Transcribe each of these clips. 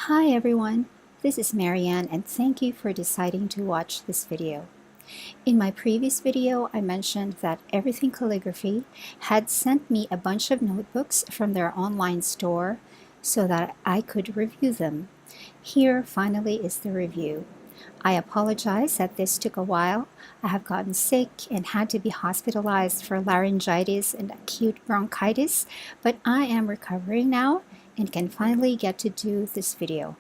Hi everyone, this is Marianne and thank you for deciding to watch this video. In my previous video, I mentioned that Everything Calligraphy had sent me a bunch of notebooks from their online store so that I could review them. Here finally is the review. I apologize that this took a while. I have gotten sick and had to be hospitalized for laryngitis and acute bronchitis, but I am recovering now and can finally get to do this video.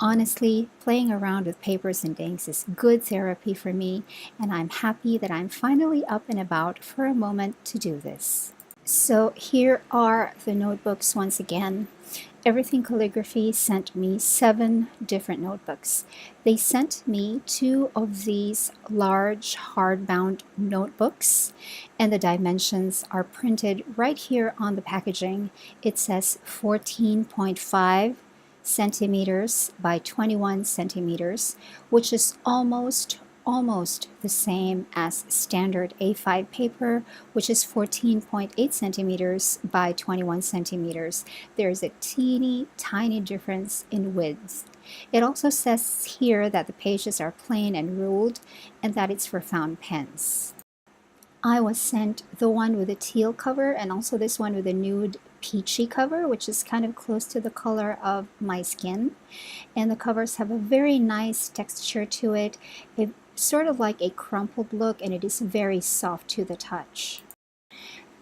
Honestly, playing around with papers and inks is good therapy for me, and I'm happy that I'm finally up and about for a moment to do this. So here are the notebooks once again. Everything Calligraphy sent me 7 different notebooks. They sent me 2 of these large hardbound notebooks, and the dimensions are printed right here on the packaging. It says 14.5 centimeters by 21 centimeters, which is almost the same as standard A5 paper, which is 14.8 centimeters by 21 centimeters. There's a teeny tiny difference in width. It also says here that the pages are plain and ruled and that it's for fountain pens. I was sent the one with a teal cover and also this one with a nude peachy cover, which is kind of close to the color of my skin. And the covers have a very nice texture to it. It's sort of like a crumpled look, and it is very soft to the touch.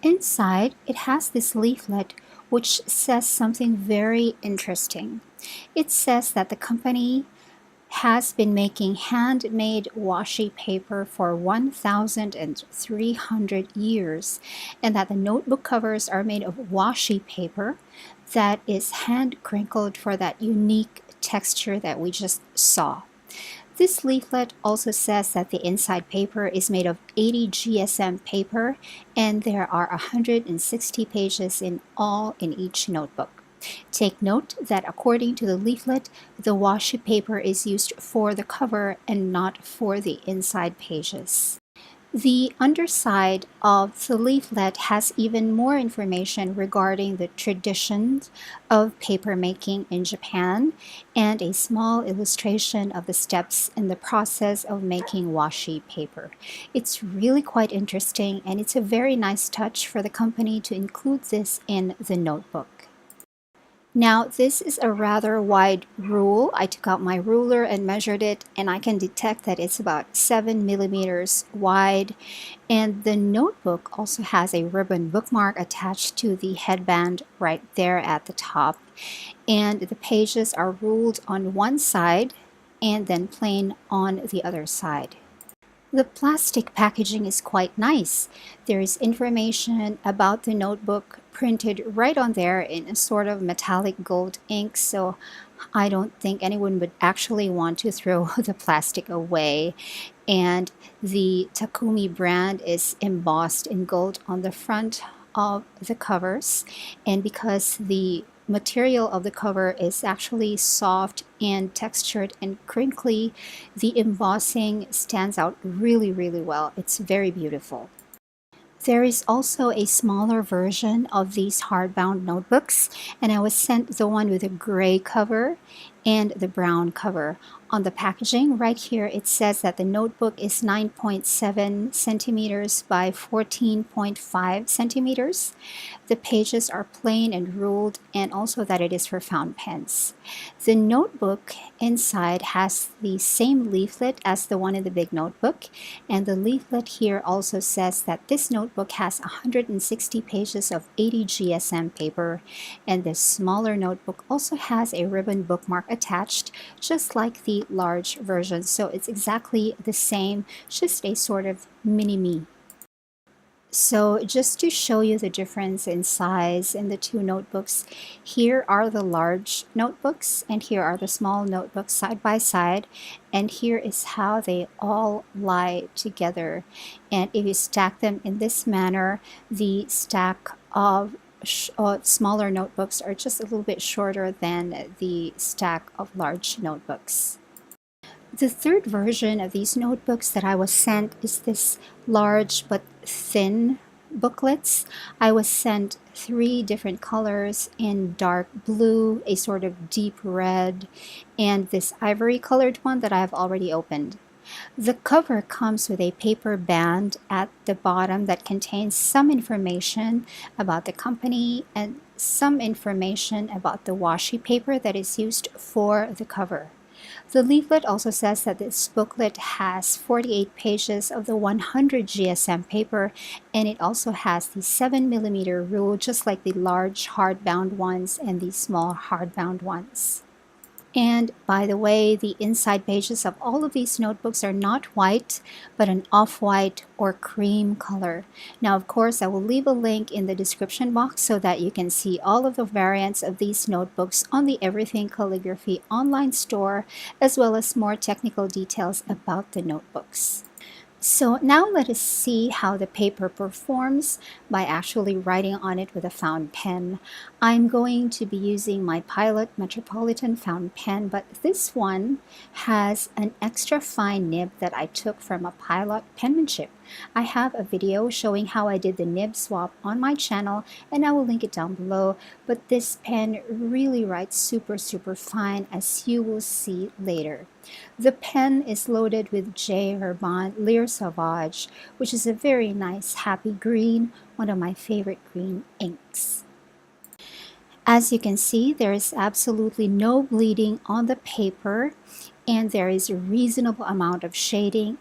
Inside, it has this leaflet which says something very interesting. It says that the company has been making handmade washi paper for 1,300 years, and that the notebook covers are made of washi paper that is hand crinkled for that unique texture that we just saw. This leaflet also says that the inside paper is made of 80 GSM paper, and there are 160 pages in all in each notebook. Take note that according to the leaflet, the washi paper is used for the cover and not for the inside pages. The underside of the leaflet has even more information regarding the traditions of paper making in Japan and a small illustration of the steps in the process of making washi paper. It's really quite interesting, and it's a very nice touch for the company to include this in the notebook. Now, this is a rather wide rule. I took out my ruler and measured it, and I can detect that it's about 7 millimeters wide. And the notebook also has a ribbon bookmark attached to the headband right there at the top. And the pages are ruled on one side and then plain on the other side. The plastic packaging is quite nice. There is information about the notebook printed right on there in a sort of metallic gold ink, so I don't think anyone would actually want to throw the plastic away. And the Takumi brand is embossed in gold on the front of the covers, and because the material of the cover is actually soft and textured and crinkly, the embossing stands out really well. It's very beautiful. There is also a smaller version of these hardbound notebooks, and I was sent the one with a gray cover and the brown cover. On the packaging right here, it says that the notebook is 9.7 centimeters by 14.5 centimeters. The pages are plain and ruled, and also that it is for fountain pens. The notebook inside has the same leaflet as the one in the big notebook, and the leaflet here also says that this notebook has 160 pages of 80 GSM paper, and this smaller notebook also has a ribbon bookmark attached, just like the large version. So it's exactly the same, just a sort of mini-me. So just to show you the difference in size in the two notebooks, here are the large notebooks and here are the small notebooks side by side, and here is how they all lie together. And if you stack them in this manner, the stack of smaller notebooks are just a little bit shorter than the stack of large notebooks. The third version of these notebooks that I was sent is this large but thin booklets. I was sent 3 different colors in dark blue, a sort of deep red, and this ivory colored one that I have already opened. The cover comes with a paper band at the bottom that contains some information about the company and some information about the washi paper that is used for the cover. The leaflet also says that this booklet has 48 pages of the 100 GSM paper, and it also has the 7mm rule, just like the large hardbound ones and the small hardbound ones. And by the way, the inside pages of all of these notebooks are not white, but an off-white or cream color. Now, of course, I will leave a link in the description box so that you can see all of the variants of these notebooks on the Everything Calligraphy online store, as well as more technical details about the notebooks. So now let us see how the paper performs by actually writing on it with a fountain pen. I'm going to be using my Pilot Metropolitan fountain pen, but this one has an extra fine nib that I took from a Pilot penmanship. I have a video showing how I did the nib swap on my channel, and I will link it down below, but this pen really writes super fine, as you will see later. The pen is loaded with J. Herbin Leer Sauvage, which is a very nice happy green, one of my favorite green inks. As you can see, there is absolutely no bleeding on the paper, and there is a reasonable amount of shading,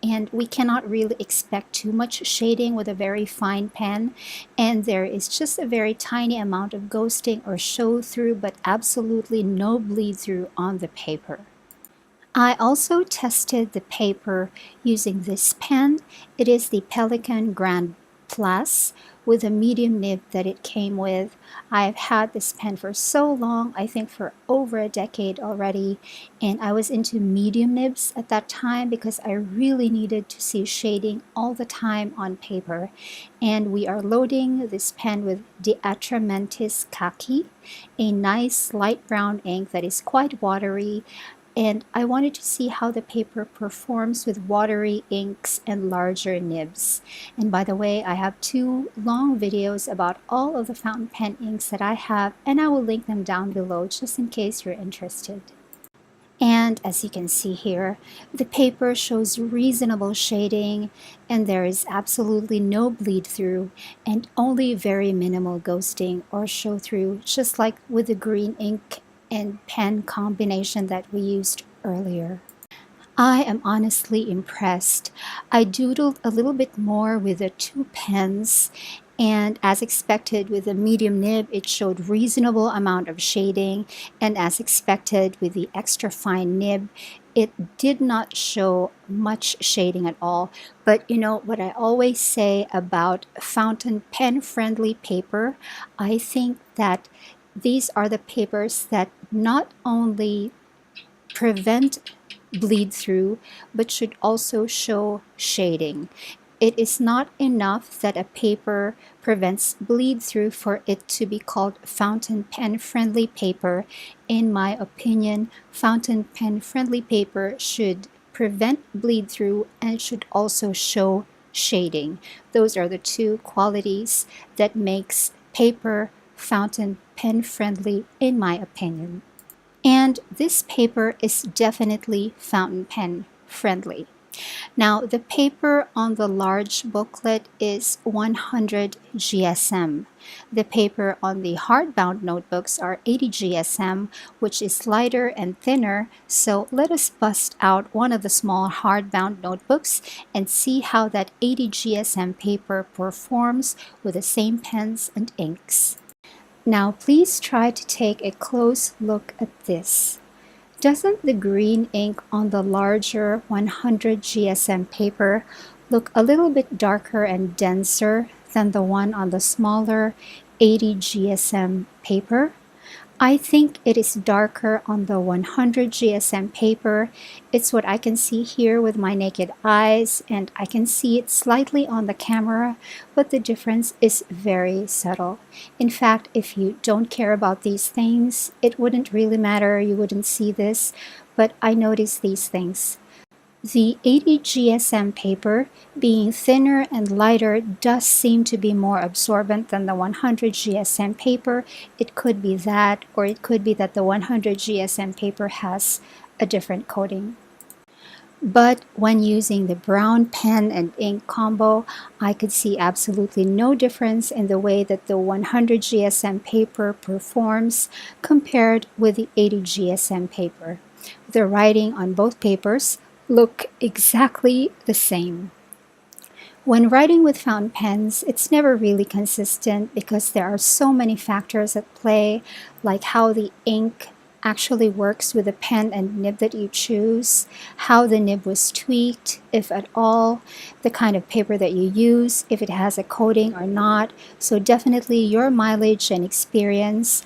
and we cannot really expect too much shading with a very fine pen, and there is just a very tiny amount of ghosting or show through, but absolutely no bleed through on the paper. I also tested the paper using this pen. It is the Pelikan Grand Plus with a medium nib that it came with. I've had this pen for so long, I think for over a decade already, and I was into medium nibs at that time because I really needed to see shading all the time on paper. And we are loading this pen with the Atramentis Khaki, a nice light brown ink that is quite watery, and I wanted to see how the paper performs with watery inks and larger nibs. And by the way, I have 2 long videos about all of the fountain pen inks that I have, and I will link them down below just in case you're interested. And as you can see here, the paper shows reasonable shading, and there is absolutely no bleed through and only very minimal ghosting or show through, just like with the green ink and pen combination that we used earlier. I am honestly impressed. I doodled a little bit more with the 2 pens, and as expected with the medium nib, it showed reasonable amount of shading, and as expected with the extra fine nib, it did not show much shading at all. But you know what I always say about fountain pen friendly paper, I think that these are the papers that not only prevent bleed through, but should also show shading. It is not enough that a paper prevents bleed through for it to be called fountain pen friendly paper. In my opinion, fountain pen friendly paper should prevent bleed through and should also show shading. Those are the 2 qualities that makes paper fountain pen friendly in my opinion. And this paper is definitely fountain pen friendly. Now, the paper on the large booklet is 100 GSM. The paper on the hardbound notebooks are 80 GSM, which is lighter and thinner. So let us bust out one of the small hardbound notebooks and see how that 80 GSM paper performs with the same pens and inks. Now please try to take a close look at this. Doesn't the green ink on the larger 100 GSM paper look a little bit darker and denser than the one on the smaller 80 GSM paper? I think it is darker on the 100 GSM paper. It's what I can see here with my naked eyes, and I can see it slightly on the camera, but the difference is very subtle. In fact, if you don't care about these things, it wouldn't really matter, you wouldn't see this, but I notice these things. The 80 GSM paper, being thinner and lighter, does seem to be more absorbent than the 100 GSM paper. It could be that, or it could be that the 100 GSM paper has a different coating. But when using the brown pen and ink combo, I could see absolutely no difference in the way that the 100 GSM paper performs compared with the 80 GSM paper. The writing on both papers look exactly the same. When writing with fountain pens, it's never really consistent because there are so many factors at play, like how the ink actually works with the pen and nib that you choose, how the nib was tweaked, if at all, the kind of paper that you use, if it has a coating or not. So definitely your mileage and experience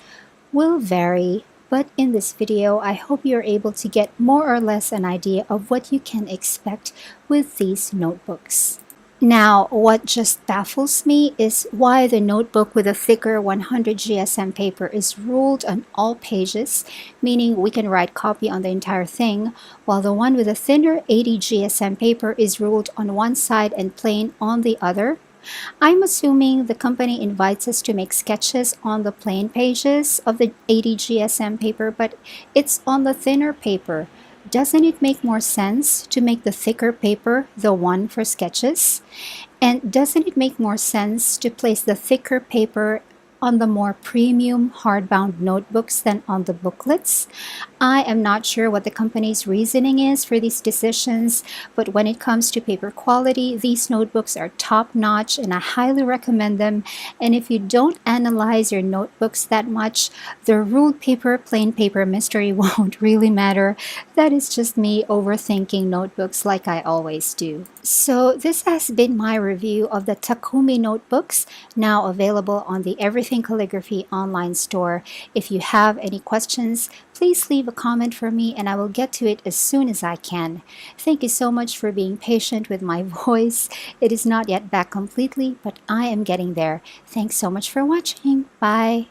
will vary. But in this video, I hope you're able to get more or less an idea of what you can expect with these notebooks. Now, what just baffles me is why the notebook with a thicker 100 GSM paper is ruled on all pages, meaning we can write copy on the entire thing, while the one with a thinner 80 GSM paper is ruled on one side and plain on the other. I'm assuming the company invites us to make sketches on the plain pages of the 80 GSM paper, but it's on the thinner paper. Doesn't it make more sense to make the thicker paper the one for sketches? And doesn't it make more sense to place the thicker paper on the more premium hardbound notebooks than on the booklets? I am not sure what the company's reasoning is for these decisions, but when it comes to paper quality, these notebooks are top-notch and I highly recommend them. And if you don't analyze your notebooks that much, the ruled paper, plain paper mystery won't really matter. That is just me overthinking notebooks like I always do. So this has been my review of the Takumi notebooks, now available on the Everything Calligraphy online store. If you have any questions, please leave a comment for me and I will get to it as soon as I can. Thank you so much for being patient with my voice. It is not yet back completely, but I am getting there. Thanks so much for watching. Bye.